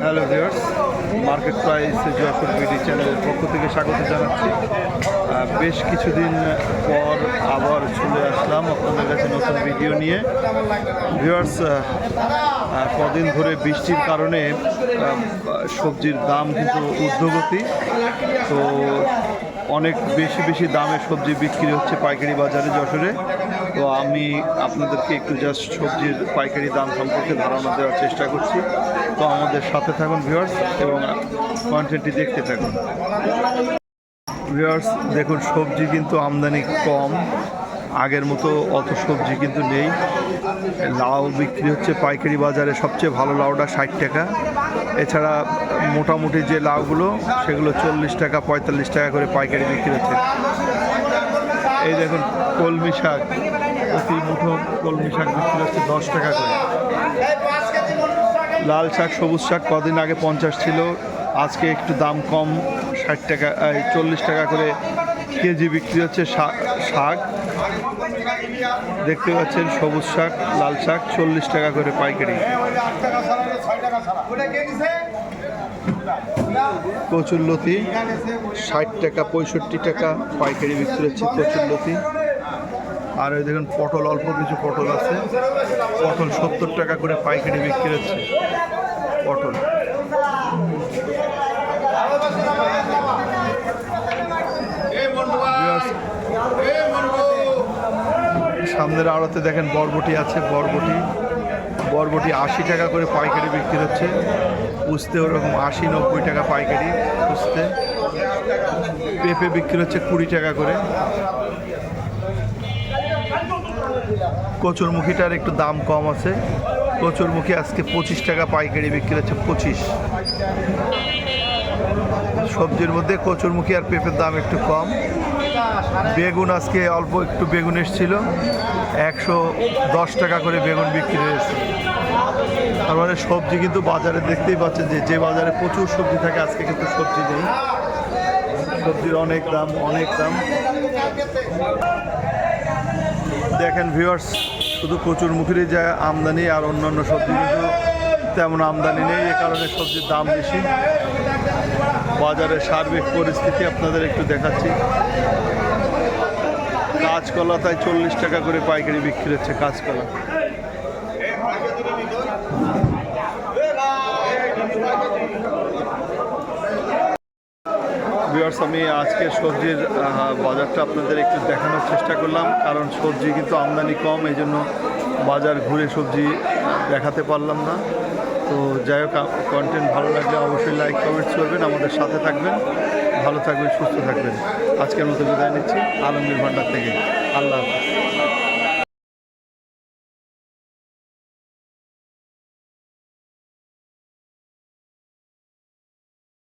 Hello viewers, market price Jessore BD চ্যানেলের পক্ষ থেকে স্বাগত জানাচ্ছি। বেশ কিছুদিন পর আবার চলে আসলাম আপনাদের কাছে নতুন ভিডিও নিয়ে। ভিউয়ার্স, কদিন ধরে বৃষ্টির কারণে সবজির দাম কিন্তু ঊর্ধ্বগতি, তো অনেক বেশি দামে সবজি বিক্রি হচ্ছে পাইকারি বাজারে যশোরে। তো আমি আপনাদেরকে একটু জাস্ট সবজির পাইকারি দাম সম্পর্কে ধারণা দেওয়ার চেষ্টা করছি। তো আমাদের সাথে থাকুন ভিউয়ার্স এবং কন্টেন্টটি দেখতে থাকুন। ভিউয়ার্স দেখুন, সবজি কিন্তু আমদানি কম, আগের মতো অত সবজি কিন্তু নেই। লাউ বিক্রি হচ্ছে পাইকারি বাজারে, সবচেয়ে ভালো লাউটা 60 টাকা। এছাড়া মোটামুটি যে লাউগুলো সেগুলো 40 টাকা 45 টাকা করে পাইকারি বিক্রি হচ্ছে। এই দেখুন কলমি শাক, প্রতি মুঠো কলমি শাক বিক্রি হচ্ছে 10 টাকা করে। লাল শাক সবুজ শাক কদিন আগে 50 ছিল, আজকে একটু দাম কম, 60 টাকা 40 টাকা করে কেজি বিক্রি হচ্ছে। শাক দেখতে পাচ্ছেন, সবুজ শাক লাল শাক 40 টাকা করে পাইকারি। কচুরলতি 60 টাকা 65 টাকা পাইকারি বিক্রি হচ্ছে কচুরলতি। আর এই দেখুন পটল, অল্প কিছু পটল আছে, পটল 70 টাকা করে পাইকারি বিক্রি হচ্ছে পটল। সামনের আড়তে দেখেন বরবটি আছে, বরবটি 80 টাকা করে পাইকারি বিক্রি হচ্ছে। উস্তে ওরকম 80-90 টাকা পাইকারি উস্তে। পেঁপে বিক্রি হচ্ছে 20 টাকা করে। কচুরমুখীটার একটু দাম কম আছে, কচুরমুখী আজকে 25 টাকা পাইকারি বিক্রি হচ্ছে। 25 সবজির মধ্যে কচুরমুখী আর পেঁপের দাম একটু কম। বেগুন আজকে অল্প একটু বেগুন এসেছিল, 110 টাকা করে বেগুন বিক্রি হয়েছে। তার মানে সবজি কিন্তু বাজারে দেখতেই পাচ্ছেন যে বাজারে প্রচুর সবজি থাকে, আজকে কিন্তু সবজি নেই, সবজির অনেক দাম। দেখেন ভিউয়ার্স, শুধু কচুরমুখীরই যা আমদানি, আর অন্যান্য সবজি কিন্তু তেমন আমদানি নেই, এ কারণে সবজির দাম বেশি। বাজারের সার্বিক পরিস্থিতি আপনাদের একটু দেখাচ্ছি। কাঁচকলা তাই 40 টাকা করে পাইকারি বিক্রি হচ্ছে কাঁচকলা। ভিউয়ার্স, আমি আজকে সবজির বাজারটা আপনাদের একটু দেখানোর চেষ্টা করলাম, কারণ সবজি কিন্তু আমদানি কম, এই জন্য বাজার ঘুরে সবজি দেখাতে পারলাম না। তো যাই হোক, কন্টেন্ট ভালো লাগলে অবশ্যই লাইক কমেন্টস করবেন, আমাদের সাথে থাকবেন, ভালো থাকবেন, সুস্থ থাকবেন। আজকের মতো বিদায় নিচ্ছি আলমগীর ভান্ডার থেকে। আল্লাহ হাফেজ।